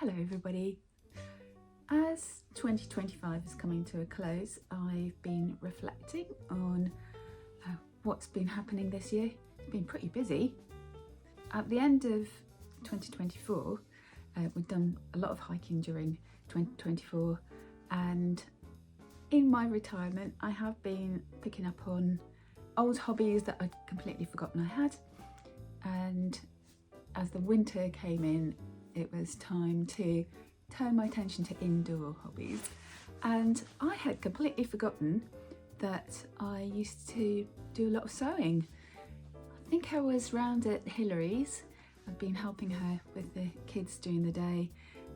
Hello everybody. As 2025 is coming to a close, I've been reflecting on what's been happening this year. It's been pretty busy. At the end of 2024, we've done a lot of hiking during 2024, and in my retirement I have been picking up on old hobbies that I'd completely forgotten I had, and as the winter came in, it was time to turn my attention to indoor hobbies. And I had completely forgotten that I used to do a lot of sewing. I think I was round at Hilary's. I've been helping her with the kids during the day,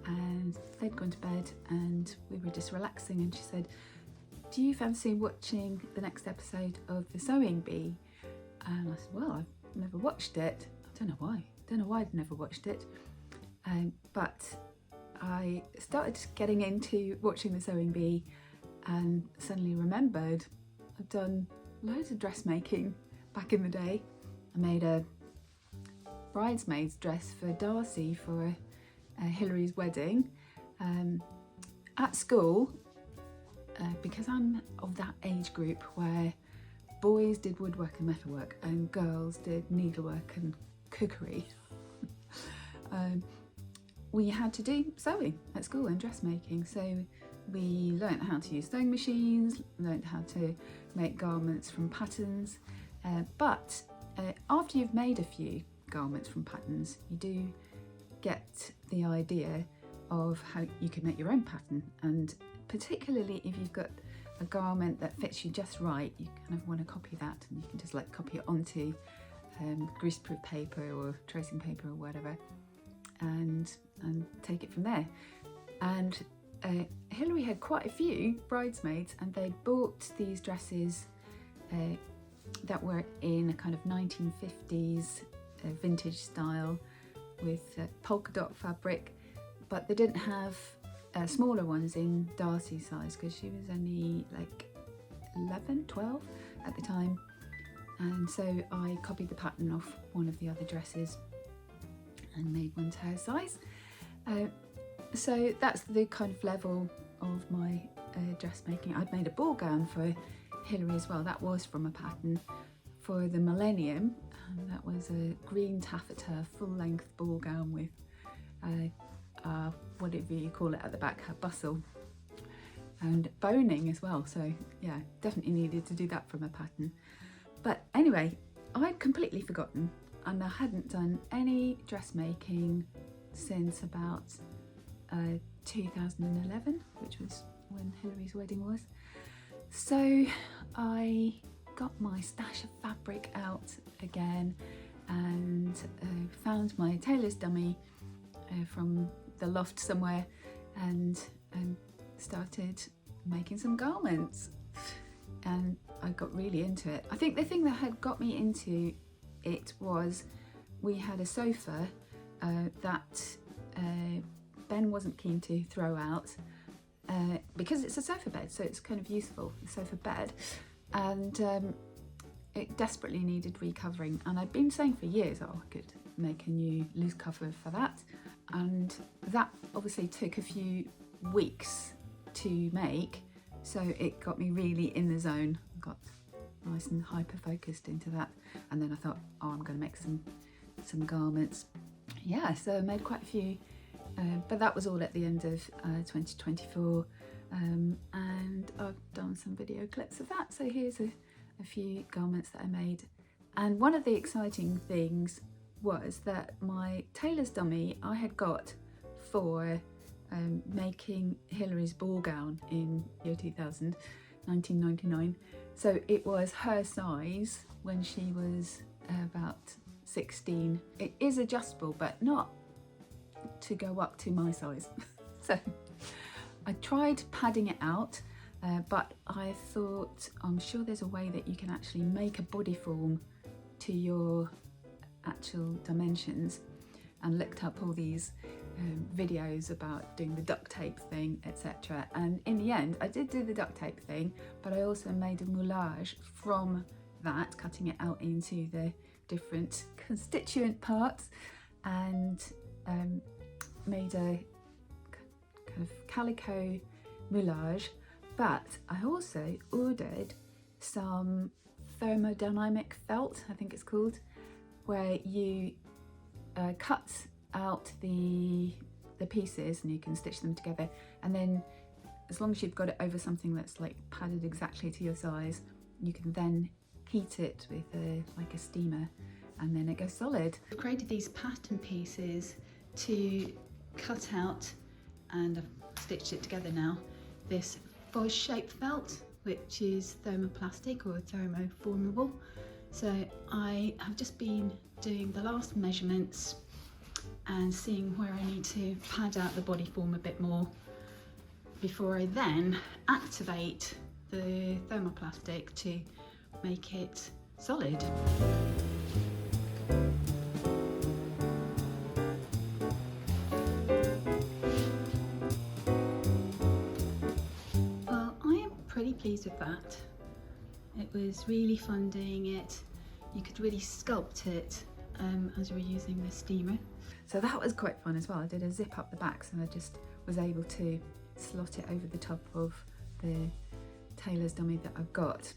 and they'd gone to bed and we were just relaxing, and she said, "Do you fancy watching the next episode of The Sewing Bee?" And I said, "Well, I've never watched it." I don't know why I'd never watched it. But I started getting into watching The Sewing Bee and suddenly remembered I'd done loads of dressmaking back in the day. I made a bridesmaid's dress for Darcy for Hilary's wedding. At school, because I'm of that age group where boys did woodwork and metalwork and girls did needlework and cookery, we had to do sewing at school and dressmaking. So we learnt how to use sewing machines, learnt how to make garments from patterns, but after you've made a few garments from patterns, you do get the idea of how you can make your own pattern, and particularly if you've got a garment that fits you just right, you kind of want to copy that, and you can just like copy it onto greaseproof paper or tracing paper or whatever, and take it from there. And Hilary had quite a few bridesmaids, and they bought these dresses that were in a kind of 1950s vintage style with polka dot fabric, but they didn't have smaller ones in Darcy's size because she was only like 11, 12 at the time. And so I copied the pattern off one of the other dresses and made one to her size. So that's the kind of level of my dressmaking. I'd made a ball gown for Hilary as well. That was from a pattern for the millennium, and that was a green taffeta full-length ball gown with whatever you call it at the back, her bustle, and boning as well. So yeah, definitely needed to do that from a pattern. But anyway, I'd completely forgotten, and I hadn't done any dressmaking since about 2011, which was when Hilary's wedding was. So I got my stash of fabric out again and found my tailor's dummy from the loft somewhere, and started making some garments, and I got really into it. I think the thing that had got me into it was we had a sofa that Ben wasn't keen to throw out because it's a sofa bed, so it's kind of useful, the sofa bed, and it desperately needed recovering, and I'd been saying for years, oh, I could make a new loose cover for that, and that obviously took a few weeks to make, so it got me really in the zone. I got nice and hyper focused into that, and then I thought, oh, I'm going to make some garments. Yeah, so I made quite a few, but that was all at the end of 2024, and I've done some video clips of that. So here's a few garments that I made, and one of the exciting things was that my tailor's dummy I had got for making Hilary's ball gown in year 2000, 1999. So it was her size when she was about 16. It is adjustable, but not to go up to my size. So I tried padding it out, but I thought, I'm sure there's a way that you can actually make a body form to your actual dimensions, and looked up all these videos about doing the duct tape thing, etc. And in the end, I did do the duct tape thing, but I also made a moulage from that, cutting it out into the different constituent parts, and made a kind of calico moulage, but I also ordered some thermodynamic felt, I think it's called, where you cut out the pieces and you can stitch them together, and then as long as you've got it over something that's like padded exactly to your size, you can then heat it with like a steamer, and then it goes solid. I've created these pattern pieces to cut out, and I've stitched it together now, this fuzz shaped felt, which is thermoplastic or thermoformable. So I have just been doing the last measurements and seeing where I need to pad out the body form a bit more before I then activate the thermoplastic to make it solid. Well, I am pretty pleased with that. It was really fun doing it. You could really sculpt it as you were using the steamer. So that was quite fun as well. I did a zip up the back, so I just was able to slot it over the top of the tailor's dummy that I've got.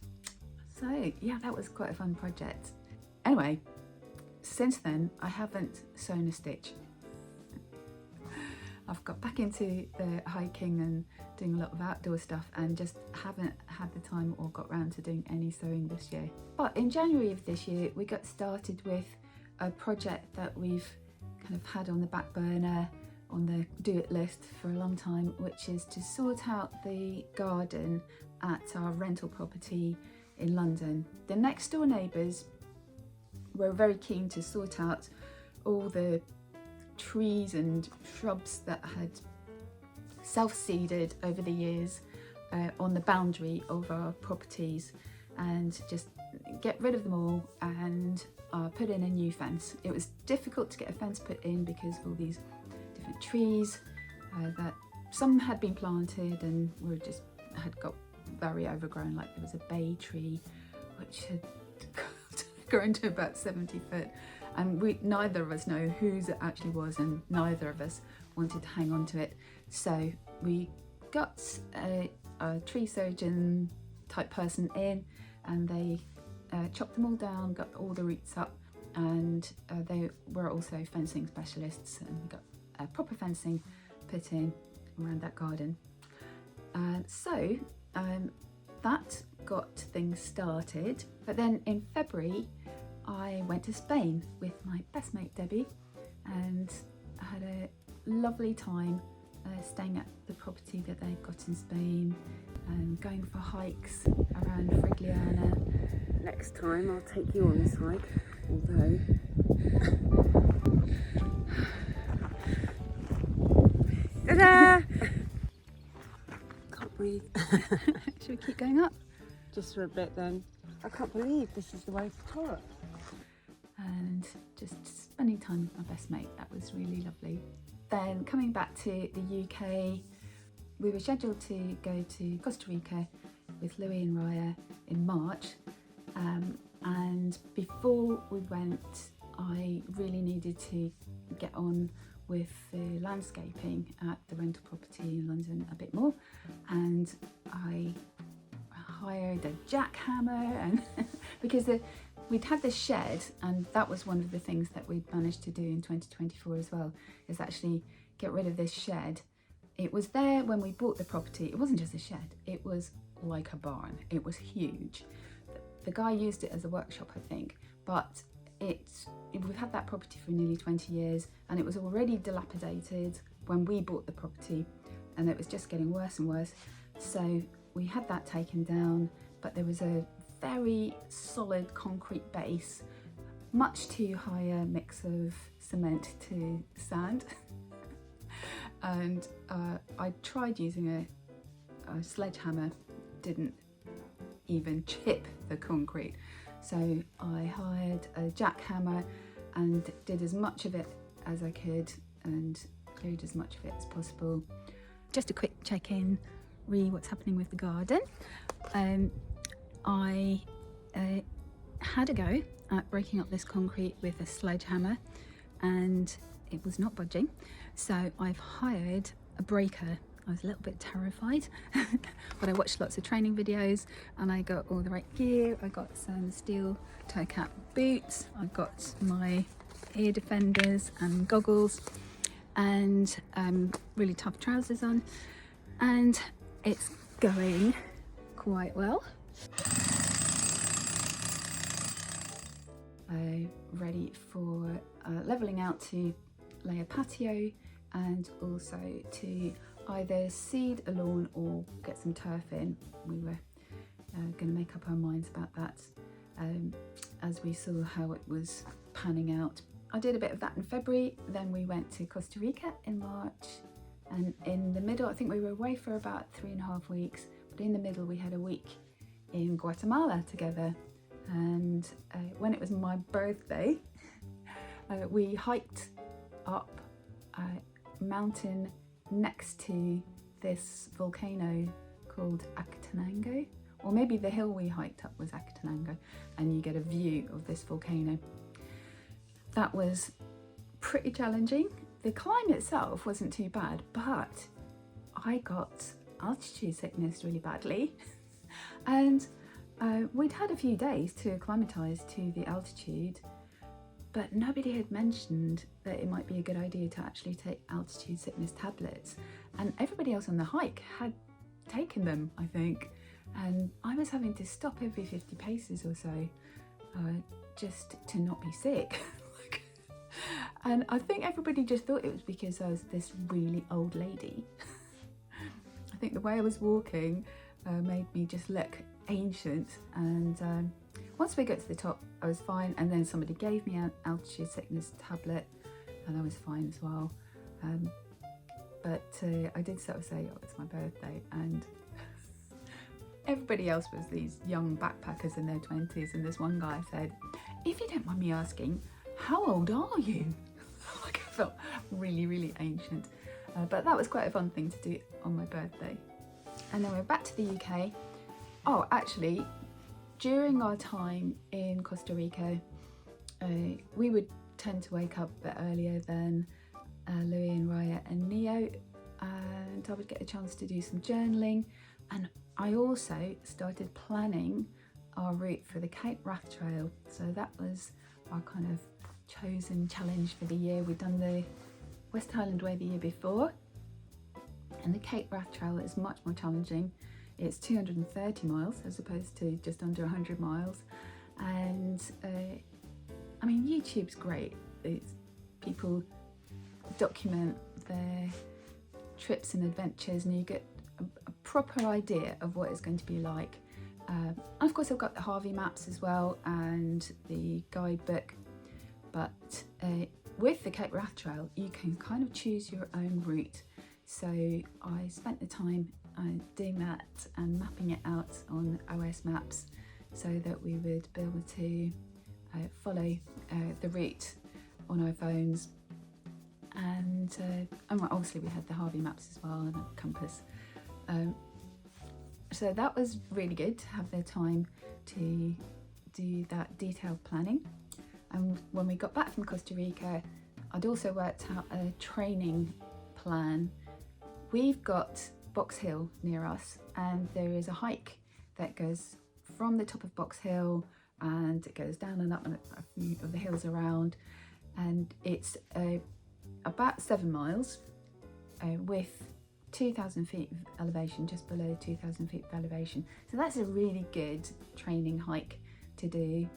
So yeah, that was quite a fun project. Anyway, since then I haven't sewn a stitch. I've got back into the hiking and doing a lot of outdoor stuff and just haven't had the time or got round to doing any sewing this year. But in January of this year we got started with a project that we've kind of had on the back burner, on the do-it list for a long time, which is to sort out the garden at our rental property in London. The next door neighbours were very keen to sort out all the trees and shrubs that had self-seeded over the years on the boundary of our properties, and just get rid of them all and put in a new fence. It was difficult to get a fence put in because of all these different trees that some had been planted and had got very overgrown. Like there was a bay tree which had grown to about 70 foot, and neither of us know whose it actually was, and neither of us wanted to hang on to it. So we got a tree surgeon type person in, and they chopped them all down, got all the roots up, and they were also fencing specialists and got proper fencing put in around that garden. So that got things started. But then in February I went to Spain with my best mate Debbie, and I had a lovely time staying at the property that they've got in Spain and going for hikes around Frigliana. Next time I'll take you on this hike, although ta-da! Can't breathe. Should we keep going up? Just for a bit then. I can't believe this is the way to Torah. And just spending time with my best mate, that was really lovely. Then coming back to the UK, we were scheduled to go to Costa Rica with Louis and Raya in March, and before we went I really needed to get on with the landscaping at the rental property in London a bit more, and I hired a jackhammer, and because we'd had this shed, and that was one of the things that we'd managed to do in 2024 as well, is actually get rid of this shed. It was there when we bought the property. It wasn't just a shed, it was like a barn. It was huge. The guy used it as a workshop, I think, but we've had that property for nearly 20 years and it was already dilapidated when we bought the property, and it was just getting worse and worse. So we had that taken down, but there was a very solid concrete base, much too high a mix of cement to sand. And I tried using a sledgehammer, didn't even chip the concrete. So I hired a jackhammer and did as much of it as I could and cleared as much of it as possible. Just a quick check-in, re what's happening with the garden. I had a go at breaking up this concrete with a sledgehammer and it was not budging. So I've hired a breaker I was a little bit terrified, but I watched lots of training videos and I got all the right gear. I got some steel toe cap boots, I got my ear defenders and goggles, and really tough trousers on, and it's going quite well. Ready for levelling out to lay a patio, and also to either seed a lawn or get some turf in. We were going to make up our minds about that as we saw how it was panning out. I did a bit of that in February, then we went to Costa Rica in March, and in the middle, I think we were away for about 3.5 weeks, but in the middle we had a week in Guatemala together. And when it was my birthday, we hiked up a mountain next to this volcano called Acatenango, or maybe the hill we hiked up was Acatenango, and you get a view of this volcano. That was pretty challenging. The climb itself wasn't too bad, but I got altitude sickness really badly, and we'd had a few days to acclimatise to the altitude, but nobody had mentioned that it might be a good idea to actually take altitude sickness tablets, and everybody else on the hike had taken them, I think, and I was having to stop every 50 paces or so just to not be sick. And I think everybody just thought it was because I was this really old lady. I think the way I was walking made me just look ancient, and once we got to the top I was fine, and then somebody gave me an altitude sickness tablet and I was fine as well, but I did sort of say, oh, it's my birthday, and everybody else was these young backpackers in their 20s, and this one guy said, if you don't mind me asking, how old are you? Like, I felt really, really ancient, but that was quite a fun thing to do on my birthday. And then we're back to the UK. Oh, actually, during our time in Costa Rica, we would tend to wake up a bit earlier than Louis and Raya and Neo, and I would get a chance to do some journaling, and I also started planning our route for the Cape Wrath Trail. So that was our kind of chosen challenge for the year. We'd done the West Highland Way the year before, and the Cape Wrath Trail is much more challenging. It's 230 miles as opposed to just under 100 miles, and I mean, YouTube's great. People document their trips and adventures, and you get a proper idea of what it's going to be like. And of course I've got the Harvey maps as well and the guidebook, but with the Cape Wrath Trail you can kind of choose your own route. So I spent the time doing that and mapping it out on OS Maps so that we would be able to follow the route on our phones, and obviously we had the Harvey maps as well and a compass. So that was really good to have the time to do that detailed planning. And when we got back from Costa Rica, I'd also worked out a training plan. We've got Box Hill near us, and there is a hike that goes from the top of Box Hill and it goes down and up and a few of the hills around, and it's about 7 miles with 2,000 feet of elevation, just below 2,000 feet of elevation. So that's a really good training hike to do,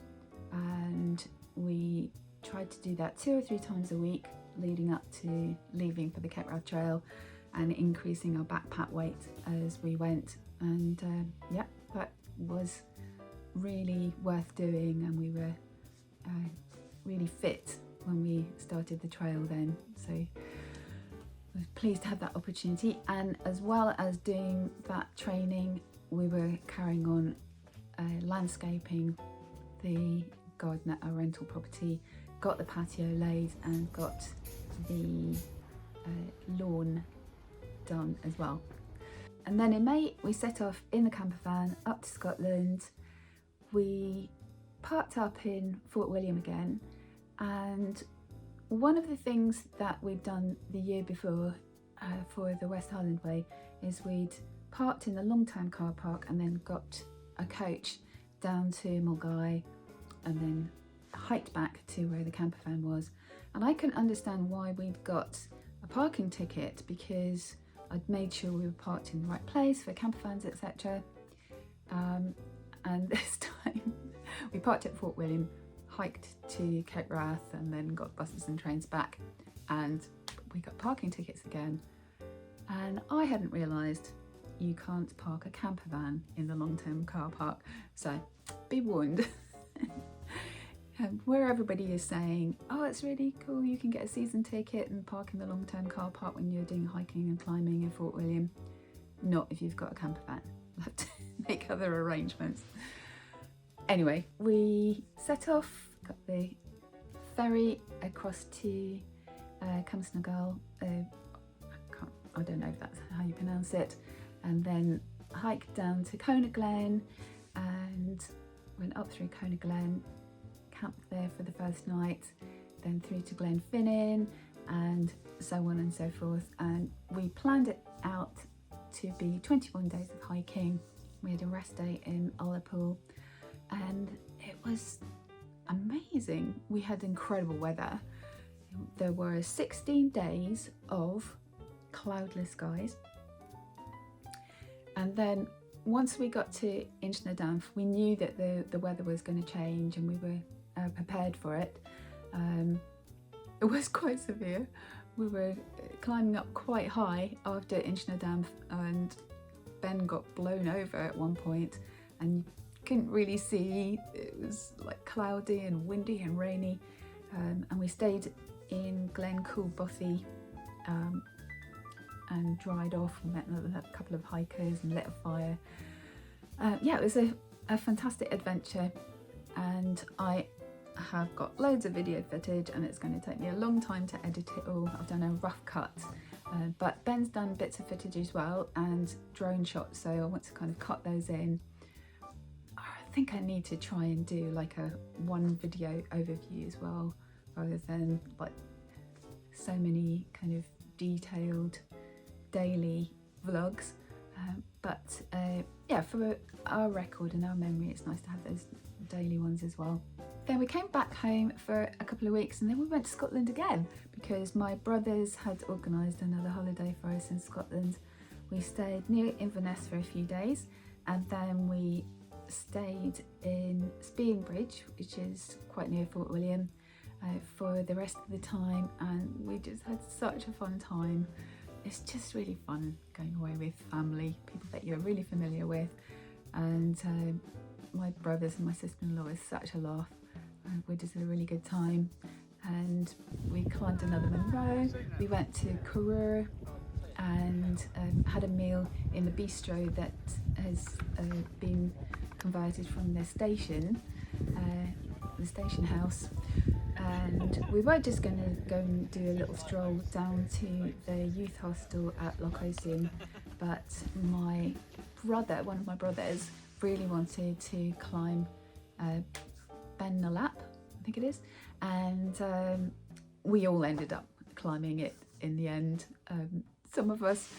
and we tried to do that 2 or 3 times a week leading up to leaving for the Cape Wrath Trail, and increasing our backpack weight as we went. And yeah, that was really worth doing, and we were really fit when we started the trail then. So I was pleased to have that opportunity, and as well as doing that training we were carrying on landscaping the garden at our rental property, got the patio laid and got the lawn done as well. And then in May we set off in the camper van up to Scotland. We parked up in Fort William again, and one of the things that we'd done the year before for the West Highland Way is we'd parked in the long-term car park and then got a coach down to Mulgai and then hiked back to where the camper van was. And I couldn't understand why we'd got a parking ticket, because I'd made sure we were parked in the right place for camper vans, etc. And this time we parked at Fort William, hiked to Cape Wrath and then got buses and trains back, and we got parking tickets again. And I hadn't realised you can't park a camper van in the long-term car park, so be warned. Where everybody is saying, oh, it's really cool, you can get a season ticket and park in the long-term car park when you're doing hiking and climbing in Fort William. Not if you've got a camper van. You'll have to make other arrangements. Anyway, we set off, got the ferry across to Cumsnagle. I don't know if that's how you pronounce it. And then hiked down to Cona Glen and went up through Cona Glen, camped there for the first night, then through to Glenfinnan and so on and so forth. And we planned it out to be 21 days of hiking. We had a rest day in Ullapool and it was amazing. We had incredible weather. There were 16 days of cloudless skies. And then once we got to Inchnadanf, we knew that the weather was going to change and we were prepared for it. It was quite severe. We were climbing up quite high after Inchnadanf and Ben got blown over at one point and you couldn't really see. It was like cloudy and windy and rainy. And we stayed in Glen Coolbothy and dried off and met a couple of hikers and lit a fire. Yeah, it was a fantastic adventure, and I have got loads of video footage and it's going to take me a long time to edit it all. I've done a rough cut, but Ben's done bits of footage as well and drone shots, so I want to kind of cut those in. I think I need to try and do like a one video overview as well, rather than like so many kind of detailed daily vlogs, but yeah, for our record and our memory, it's nice to have those daily ones as well. Then we came back home for a couple of weeks and then we went to Scotland again because my brothers had organised another holiday for us in Scotland. We stayed near Inverness for a few days and then we stayed in Speelingbridge, which is quite near Fort William, for the rest of the time, and we just had such a fun time. It's just really fun going away with family, people that you're really familiar with, and my brothers and my sister-in-law is such a laugh. We just had a really good time, and we climbed another Munro. We went to Karur and had a meal in the bistro that has been converted from the station house. And we were just going to go and do a little stroll down to the youth hostel at Loch Ossian, but my brother, one of my brothers, really wanted to climb Ben Nalap, I think it is, and we all ended up climbing it in the end. Some of us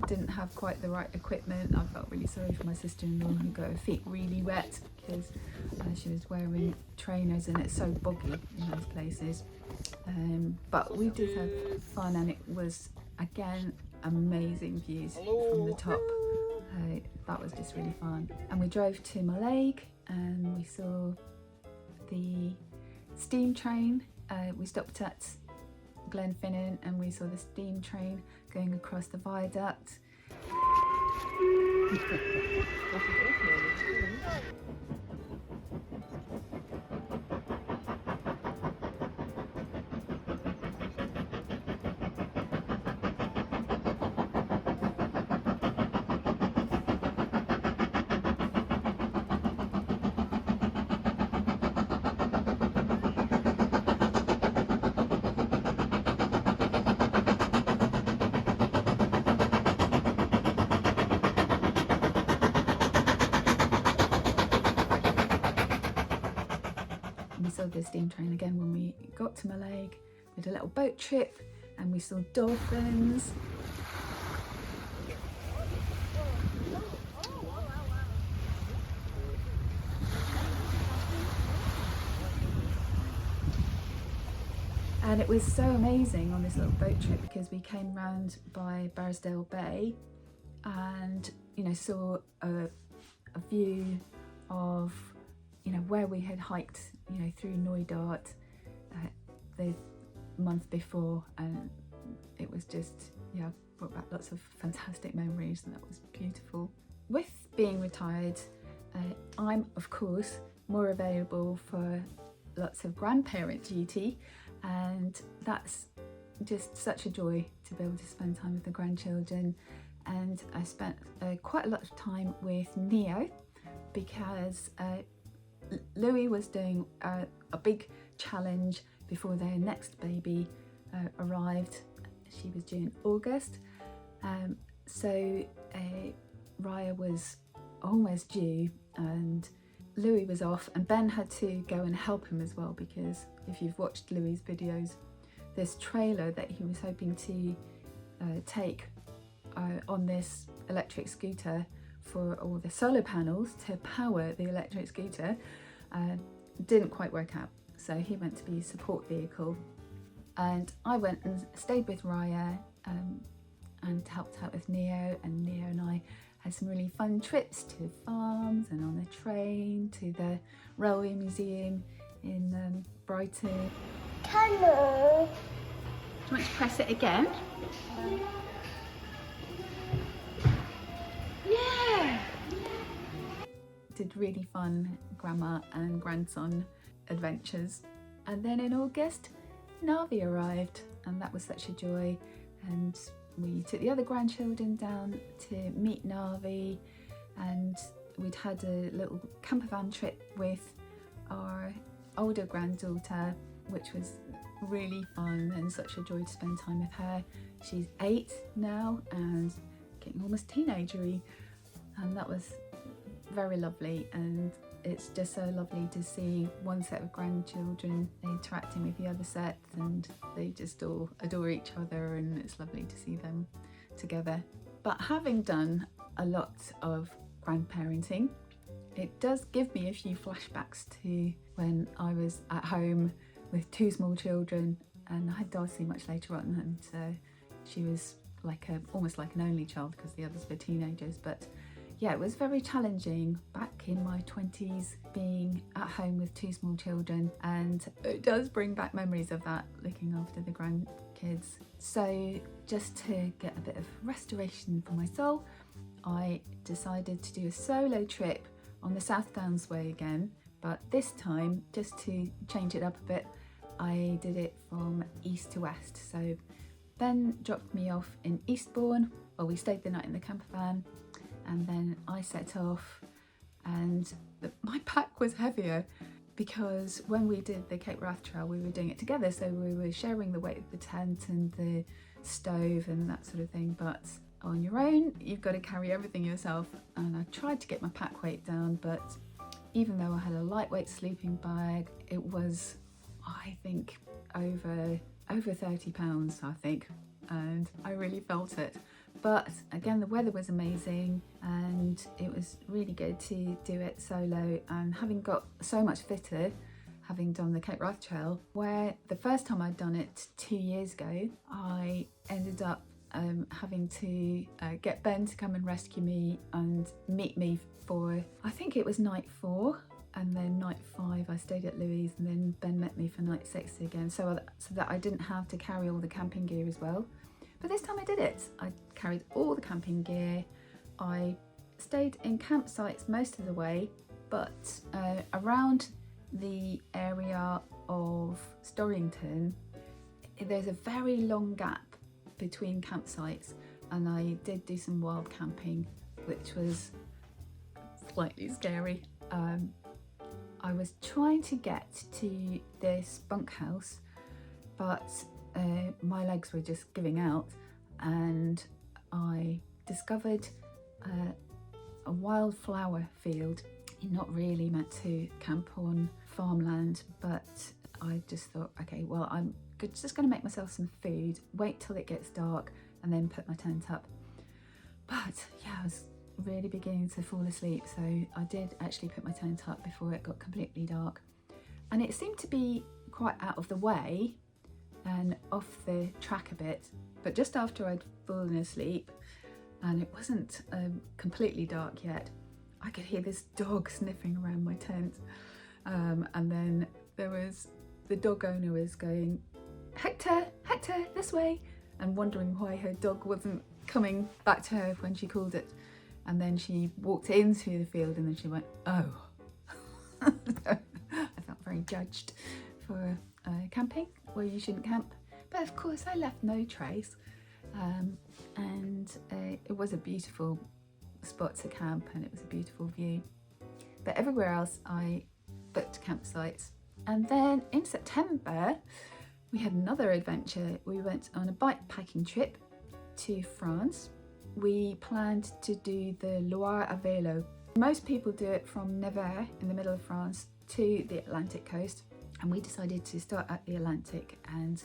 didn't have quite the right equipment. I felt really sorry for my sister-in-law who got her feet really wet because she was wearing trainers and it's so boggy in those places. But we did have fun and it was, again, amazing views from the top. That was just really fun. And we drove to Mallaig and we saw the steam train. We stopped at Glenfinnan and we saw the steam train going across the viaduct. We saw the steam train again when we got to Mallaig. We did a little boat trip and we saw dolphins. And it was so amazing on this little boat trip because we came round by Barrisdale Bay and, you know, saw a view of, you know, where we had hiked, you know, through Knoydart the month before, and it was just, yeah, brought back lots of fantastic memories, and that was beautiful. With being retired, I'm of course more available for lots of grandparent duty, and that's just such a joy to be able to spend time with the grandchildren. And I spent quite a lot of time with Neo because Louis was doing a big challenge before their next baby arrived. She was due in August, so Raya was almost due and Louis was off, and Ben had to go and help him as well, because if you've watched Louis's videos, this trailer that he was hoping to take on this electric scooter for all the solar panels to power the electric scooter didn't quite work out, so he went to be a support vehicle, and I went and stayed with Raya and helped out with Neo, and Neo and I had some really fun trips to farms and on the train to the Railway Museum in Brighton. Hello. Do you want to press it again? Yeah! Did really fun grandma and grandson adventures. And then in August, Navi arrived, and that was such a joy. And we took the other grandchildren down to meet Navi, and we'd had a little camper van trip with our older granddaughter, which was really fun and such a joy to spend time with her. She's 8 now and getting almost teenagery, and that was very lovely. And it's just so lovely to see one set of grandchildren interacting with the other set, and they just all adore each other, and it's lovely to see them together. But having done a lot of grandparenting, it does give me a few flashbacks to when I was at home with 2 small children, and I had Darcy much later on, and she was like almost like an only child because the others were teenagers. But yeah, it was very challenging back in my 20s being at home with 2 small children, and it does bring back memories of that, looking after the grandkids. So just to get a bit of restoration for my soul, I decided to do a solo trip on the South Downs Way again, but this time, just to change it up a bit, I did it from east to west. So Ben dropped me off in Eastbourne, well, we stayed the night in the camper van, and then I set off, and my pack was heavier because when we did the Cape Wrath Trail, we were doing it together, so we were sharing the weight of the tent and the stove and that sort of thing. But on your own, you've got to carry everything yourself, and I tried to get my pack weight down, but even though I had a lightweight sleeping bag, it was, I think, over 30 pounds, I think, and I really felt it. But again, the weather was amazing, and it was really good to do it solo, and having got so much fitter having done the Cape Wrath Trail, where the first time I'd done it 2 years ago, I ended up having to get Ben to come and rescue me and meet me for, I think it was night 4, and then night 5 I stayed at Louis, and then Ben met me for night 6 again, so that I didn't have to carry all the camping gear as well. But this time I did it. I carried all the camping gear. I stayed in campsites most of the way, but around the area of Storrington, there's a very long gap between campsites, and I did do some wild camping, which was slightly scary. I was trying to get to this bunkhouse, but my legs were just giving out, and I discovered a wildflower field. You're not really meant to camp on farmland, but I just thought, okay, well, I'm just going to make myself some food, wait till it gets dark, and then put my tent up. But yeah, I was really beginning to fall asleep, so I did actually put my tent up before it got completely dark, and it seemed to be quite out of the way, and off the track a bit, but just after I'd fallen asleep and it wasn't completely dark yet, I could hear this dog sniffing around my tent, and then there was the dog owner was going, Hector, Hector, this way, and wondering why her dog wasn't coming back to her when she called it. And then she walked into the field and then she went, oh. I felt very judged for camping where you shouldn't camp. But of course I left no trace, and it was a beautiful spot to camp and it was a beautiful view. But everywhere else I booked campsites. And then in September we had another adventure. We went on a bike packing trip to France. We planned to do the Loire à vélo. Most people do it from Nevers in the middle of France to the Atlantic coast, and we decided to start at the Atlantic and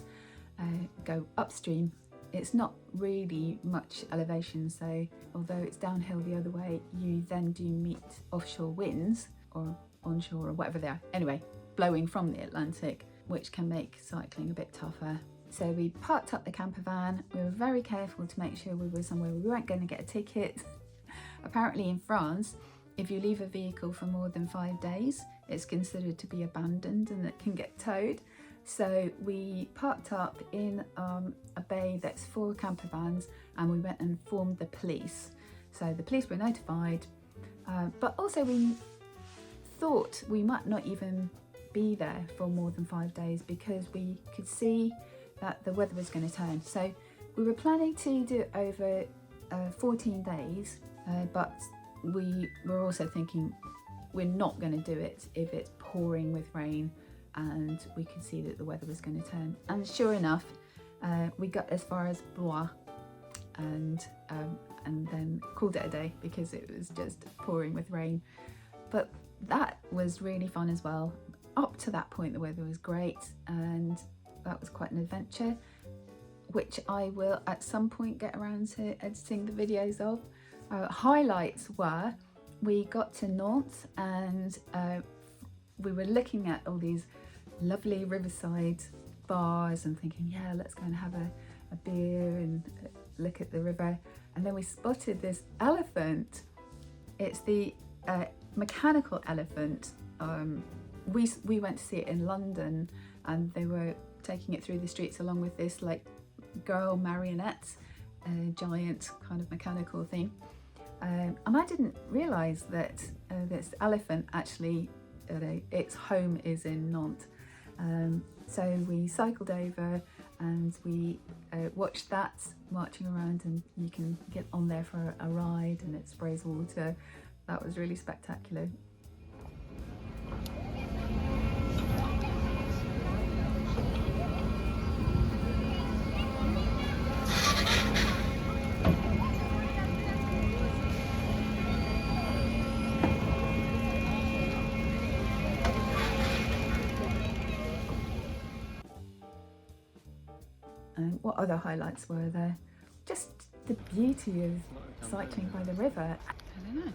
go upstream. It's not really much elevation, so although it's downhill the other way, you then do meet offshore winds, or onshore, or whatever they are. Anyway, blowing from the Atlantic, which can make cycling a bit tougher. So we parked up the camper van. We were very careful to make sure we were somewhere we weren't going to get a ticket. Apparently in France, if you leave a vehicle for more than 5 days, it's considered to be abandoned and it can get towed. So we parked up in a bay that's 4 camper vans, and we went and informed the police. So the police were notified, but also we thought we might not even be there for more than 5 days because we could see that the weather was going to turn. So we were planning to do it over 14 days, but we were also thinking we're not going to do it if it's pouring with rain and we could see that the weather was going to turn. And sure enough, we got as far as Blois and then called it a day because it was just pouring with rain. But that was really fun as well. Up to that point the weather was great, and that was quite an adventure, which I will at some point get around to editing the videos of. Highlights were, we got to Nantes and we were looking at all these lovely riverside bars and thinking, yeah, let's go and have a beer and look at the river. And then we spotted this elephant. It's the mechanical elephant. We went to see it in London, and they were taking it through the streets along with this like girl marionette, giant kind of mechanical thing. And I didn't realise that this elephant actually, its home is in Nantes. So we cycled over and we watched that marching around, and you can get on there for a ride and it sprays water. That was really spectacular. And what other highlights were there? Just the beauty of cycling by the river. I don't know.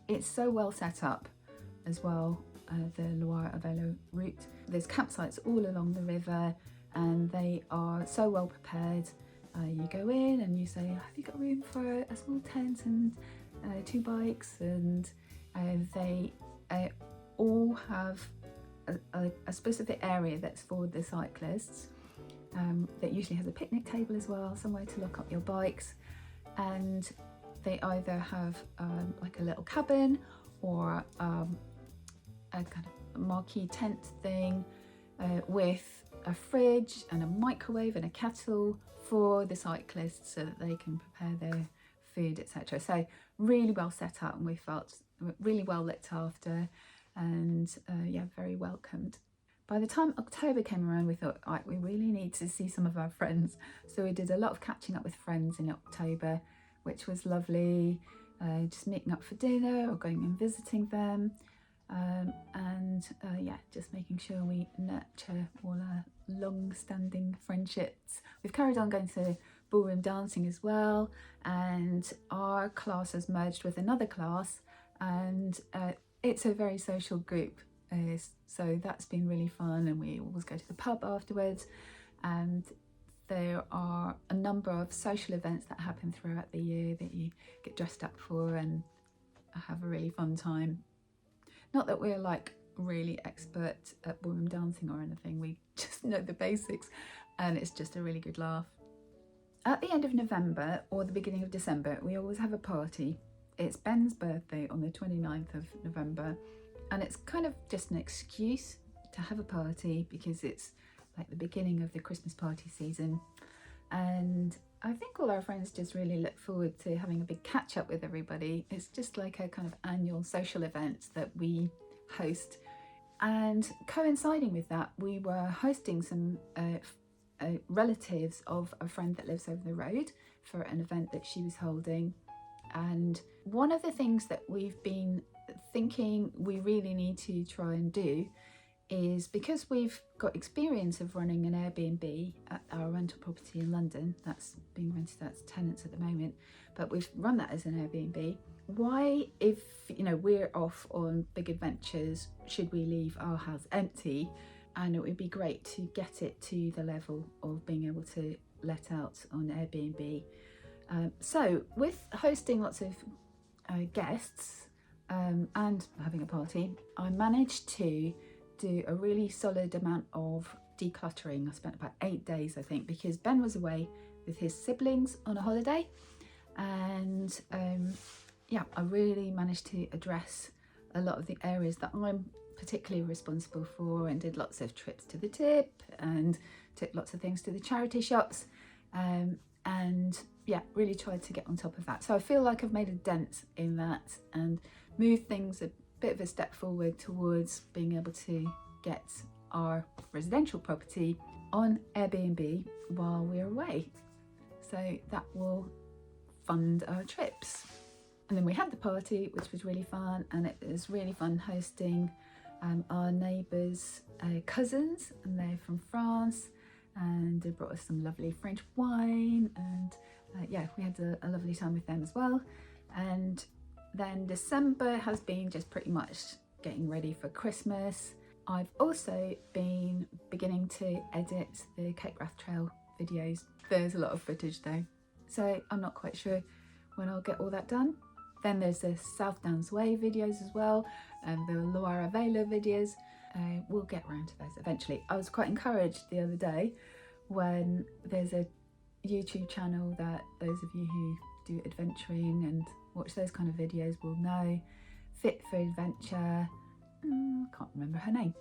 It's so well set up as well, the Loire à vélo route. There's campsites all along the river and they are so well prepared. You go in and you say, have you got room for a small tent and 2 bikes? And they all have a specific area that's for the cyclists, that usually has a picnic table as well, somewhere to lock up your bikes. And they either have like a little cabin or a kind of marquee tent thing with a fridge and a microwave and a kettle for the cyclists so that they can prepare their food, etc. So really well set up, and we felt really well looked after, and yeah, very welcomed. By the time October came around, we thought, right, we really need to see some of our friends. So we did a lot of catching up with friends in October, which was lovely, just meeting up for dinner or going and visiting them. Yeah, just making sure we nurture all our long-standing friendships. We've carried on going to ballroom dancing as well, and our class has merged with another class, and it's a very social group, so that's been really fun, and we always go to the pub afterwards, and there are a number of social events that happen throughout the year that you get dressed up for and have a really fun time. Not that we're like really expert at ballroom dancing or anything, we just know the basics, and it's just a really good laugh. At the end of November or the beginning of December, we always have a party. It's Ben's birthday on the 29th of November, and it's kind of just an excuse to have a party because it's like the beginning of the Christmas party season, and I think all our friends just really look forward to having a big catch up with everybody. It's just like a kind of annual social event that we host, and coinciding with that, we were hosting some relatives of a friend that lives over the road for an event that she was holding. And one of the things that we've been thinking we really need to try and do is, because we've got experience of running an Airbnb at our rental property in London that's being rented out to tenants at the moment, but we've run that as an Airbnb. Why, if we're off on big adventures, should we leave our house empty? And it would be great to get it to the level of being able to let out on Airbnb. So with hosting lots of guests and having a party, I managed to do a really solid amount of decluttering. I spent about 8 days, I think, because Ben was away with his siblings on a holiday, and I really managed to address a lot of the areas that I'm particularly responsible for, and did lots of trips to the tip and took lots of things to the charity shops, and really tried to get on top of that. So I feel like I've made a dent in that and moved things a bit of a step forward towards being able to get our residential property on Airbnb while we're away. So that will fund our trips. And then we had the party, which was really fun, and it was really fun hosting our neighbours' cousins, and they're from France, and they brought us some lovely French wine, and we had a lovely time with them as well. And then December has been just pretty much getting ready for Christmas. I've also been beginning to edit the Cape Wrath Trail videos. There's a lot of footage though, so I'm not quite sure when I'll get all that done. Then there's the South Downs Way videos as well, and the Loire Vela videos. We'll get around to those eventually. I was quite encouraged the other day when there's a YouTube channel that those of you who do adventuring and watch those kind of videos will know, Fit for Adventure, I can't remember her name,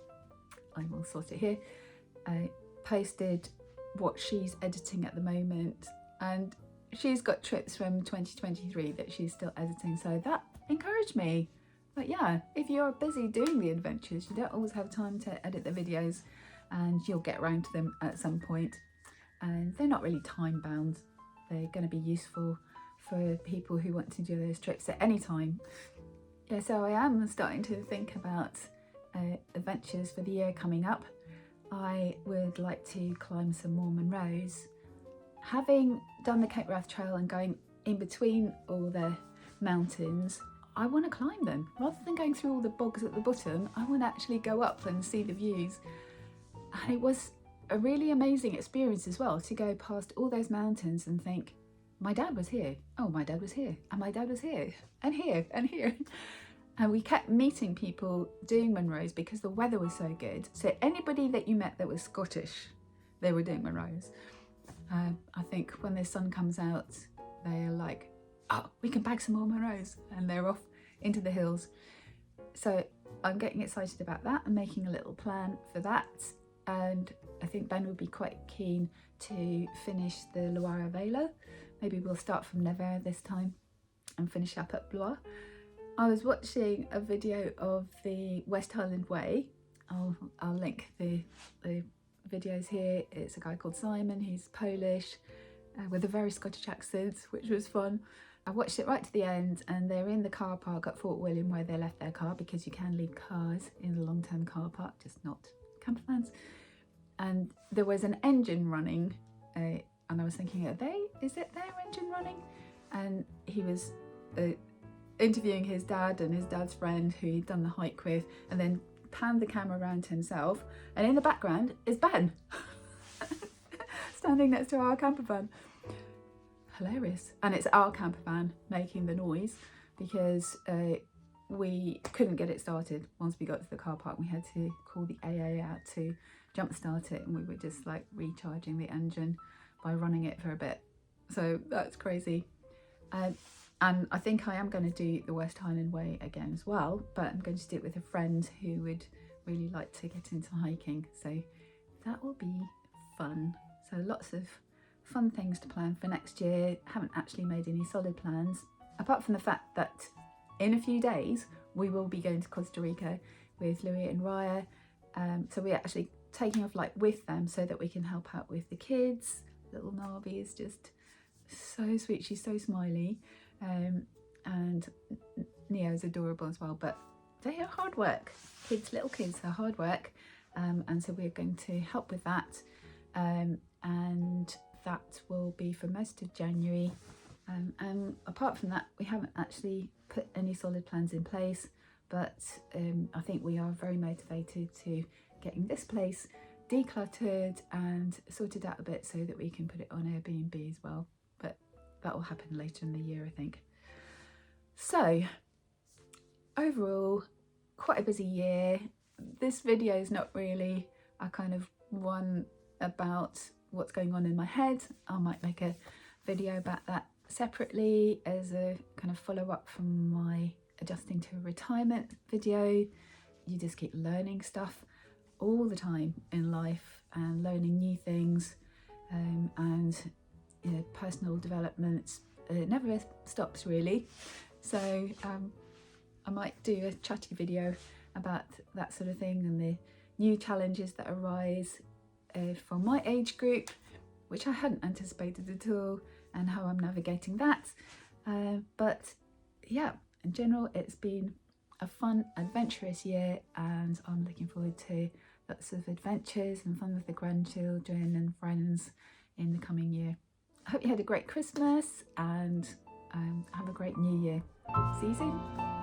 I will sort it here, posted what she's editing at the moment, and she's got trips from 2023 that she's still editing, so that encouraged me. But yeah, if you're busy doing the adventures, you don't always have time to edit the videos, and you'll get around to them at some point, and they're not really time bound. They're going to be useful for people who want to do those trips at any time. Yeah, so I am starting to think about adventures for the year coming up. I would like to climb some more Munros. Having done the Cape Wrath Trail and going in between all the mountains, I want to climb them. Rather than going through all the bogs at the bottom, I want to actually go up and see the views. And it was a really amazing experience as well, to go past all those mountains and think, my dad was here, oh my dad was here, and my dad was here, and here, and here. And we kept meeting people doing Munros because the weather was so good. So anybody that you met that was Scottish, they were doing Munros. I think when the sun comes out, they're like, oh, we can bag some more Munros, and they're off into the hills. So I'm getting excited about that and making a little plan for that. And I think Ben would be quite keen to finish the Loire Vela. Maybe we'll start from Nevers this time and finish up at Blois. I was watching a video of the West Highland Way. I'll link the videos here. It's a guy called Simon, he's Polish, with a very Scottish accent, which was fun. I watched it right to the end, and they're in the car park at Fort William where they left their car, because you can leave cars in the long-term car park, just not camper vans. And there was an engine running and I was thinking, is it their engine running? And he was interviewing his dad and his dad's friend who he'd done the hike with, and then panned the camera around to himself, and in the background is Ben standing next to our camper van. Hilarious. And it's our camper van making the noise because we couldn't get it started. Once we got to the car park, we had to call the AA out to jump start it, and we were just like recharging the engine by running it for a bit. So that's crazy. And I think I am going to do the West Highland Way again as well, but I'm going to do it with a friend who would really like to get into hiking. So that will be fun. So lots of fun things to plan for next year. Haven't actually made any solid plans, apart from the fact that in a few days we will be going to Costa Rica with Louis and Raya. So we're actually taking off like with them so that we can help out with the kids. Little Navi is just so sweet. She's so smiley. And Neo's adorable as well, but they are hard work. Little kids are hard work. And so we're going to help with that. And that will be for most of January. And apart from that, we haven't actually put any solid plans in place, but I think we are very motivated to getting this place decluttered and sorted out a bit so that we can put it on Airbnb as well. But that will happen later in the year, I think. So overall, quite a busy year. This video is not really a kind of one about what's going on in my head. I might make a video about that separately as a kind of follow-up from my adjusting to retirement video. You just keep learning stuff all the time in life and learning new things, and you know, personal development, it never stops really. So I might do a chatty video about that sort of thing and the new challenges that arise from my age group, which I hadn't anticipated at all, and how I'm navigating that. But yeah, in general, it's been a fun, adventurous year, and I'm looking forward to lots of adventures and fun with the grandchildren and friends in the coming year. I hope you had a great Christmas and have a great New Year. See you soon.